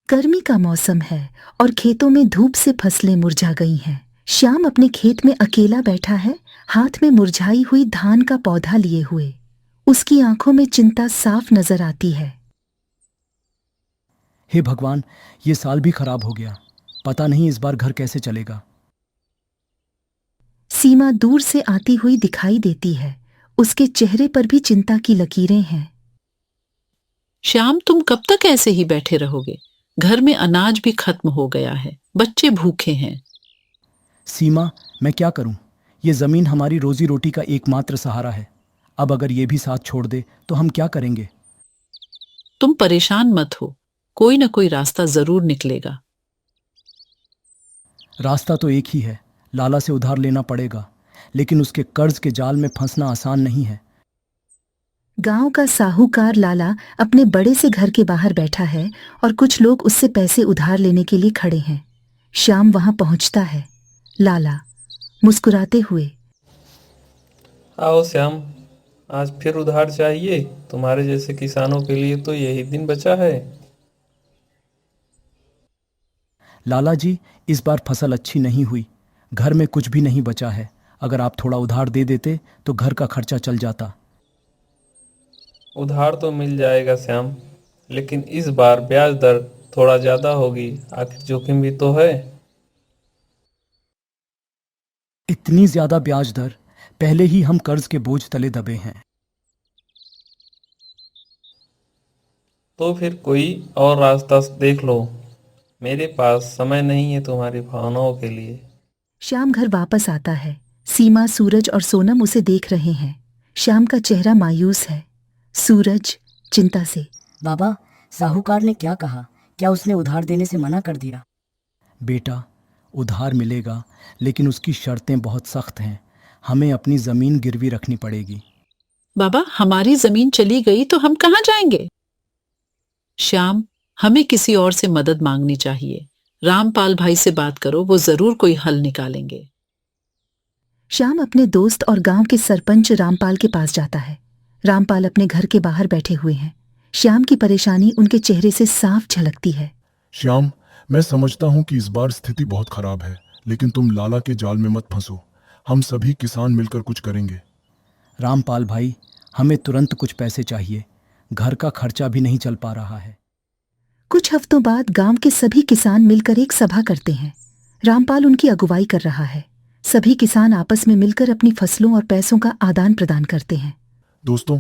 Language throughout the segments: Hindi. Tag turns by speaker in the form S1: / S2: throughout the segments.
S1: गर्मी का मौसम है और खेतों में धूप से फसलें मुरझा गई हैं। श्याम अपने खेत में अकेला बैठा है, हाथ में मुरझाई हुई धान का पौधा लिए हुए। उसकी आंखों में चिंता साफ नजर आती है।
S2: हे भगवान, ये साल भी खराब हो गया। पता नहीं इस बार घर कैसे चलेगा।
S1: सीमा दूर से आती हुई दिखाई देती है। उसके चेहरे पर भी चिंता की लकीरें हैं।
S3: श्याम, तुम कब तक ऐसे ही बैठे रहोगे? घर में अनाज भी खत्म हो गया है, बच्चे भूखे हैं।
S2: सीमा, मैं क्या करूं? ये जमीन हमारी रोजी रोटी का एकमात्र सहारा है। अब अगर ये भी साथ छोड़ दे तो हम क्या करेंगे?
S3: तुम परेशान मत हो, कोई ना कोई रास्ता जरूर निकलेगा।
S2: रास्ता तो एक ही है, लाला से उधार लेना पड़ेगा। लेकिन उसके कर्ज के जाल में फंसना आसान नहीं है।
S1: गांव का साहूकार लाला अपने बड़े से घर के बाहर बैठा है और कुछ लोग उससे पैसे उधार लेने के लिए खड़े हैं। श्याम वहां पहुंचता है। लाला मुस्कुराते हुए,
S4: आओ श्याम, आज फिर उधार चाहिए? तुम्हारे जैसे किसानों के लिए तो यही दिन बचा है।
S2: लाला जी, इस बार फसल अच्छी नहीं हुई। घर में कुछ भी नहीं बचा है। अगर आप थोड़ा उधार दे देते तो घर का खर्चा चल जाता।
S4: उधार तो मिल जाएगा श्याम, लेकिन इस बार ब्याज दर थोड़ा ज्यादा होगी। आखिर जोखिम भी तो है।
S2: इतनी ज्यादा ब्याज दर? पहले ही हम कर्ज के बोझ तले दबे हैं।
S4: तो फिर कोई और रास्ता देख लो। मेरे पास समय नहीं है तुम्हारी भावनाओं के लिए।
S1: श्याम घर वापस आता है। सीमा, सूरज और सोनम उसे देख रहे हैं। श्याम का चेहरा मायूस है। सूरज चिंता से,
S5: बाबा, साहूकार ने क्या कहा? क्या उसने उधार देने से मना कर दिया?
S2: बेटा, उधार मिलेगा, लेकिन उसकी शर्तें बहुत सख्त हैं। हमें अपनी जमीन गिरवी रखनी पड़ेगी।
S3: बाबा, हमारी जमीन चली गई तो हम कहाँ जाएंगे? श्याम, हमें किसी और से मदद मांगनी चाहिए। रामपाल भाई से बात करो, वो जरूर कोई हल निकालेंगे।
S1: श्याम अपने दोस्त और गांव के सरपंच रामपाल के पास जाता है। रामपाल अपने घर के बाहर बैठे हुए हैं। श्याम की परेशानी उनके चेहरे से साफ झलकती है।
S6: श्याम, मैं समझता हूँ कि इस बार स्थिति बहुत खराब है, लेकिन तुम लाला के जाल में मत फंसो। हम सभी किसान मिलकर कुछ करेंगे।
S2: रामपाल भाई, हमें तुरंत कुछ पैसे चाहिए। घर का खर्चा भी नहीं चल पा रहा है।
S1: कुछ हफ्तों बाद गांव के सभी किसान मिलकर एक सभा करते हैं। रामपाल उनकी अगुवाई कर रहा है। सभी किसान आपस में मिलकर अपनी फसलों और पैसों का आदान प्रदान करते हैं।
S6: दोस्तों,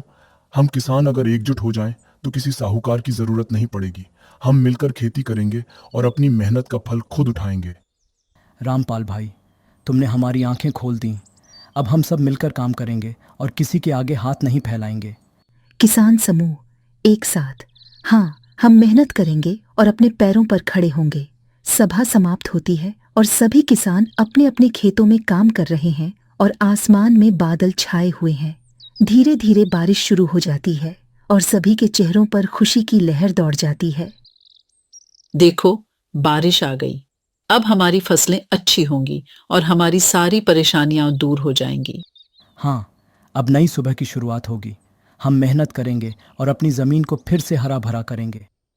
S6: हम किसान अगर एकजुट हो जाएं तो किसी साहूकार की जरूरत नहीं पड़ेगी। हम मिलकर खेती करेंगे और अपनी मेहनत का फल खुद उठाएंगे।
S2: रामपाल भाई, तुमने हमारी आंखें खोल दी। अब हम सब मिलकर काम करेंगे और किसी के आगे हाथ नहीं फैलाएंगे।
S1: किसान समूह एक साथ, हाँ, हम मेहनत करेंगे और अपने पैरों पर खड़े होंगे। सभा समाप्त होती है और सभी किसान अपने अपने खेतों में काम कर रहे हैं और आसमान में बादल छाए हुए हैं। धीरे धीरे बारिश शुरू हो जाती है और सभी के चेहरों पर खुशी की लहर दौड़ जाती है।
S3: देखो, बारिश आ गई। अब हमारी फसलें अच्छी होंगी और हमारी सारी परेशानियां दूर हो जाएंगी।
S2: हाँ, अब नई सुबह की शुरुआत होगी। हम मेहनत करेंगे और अपनी ज़मीन को फिर से हरा भरा करेंगे।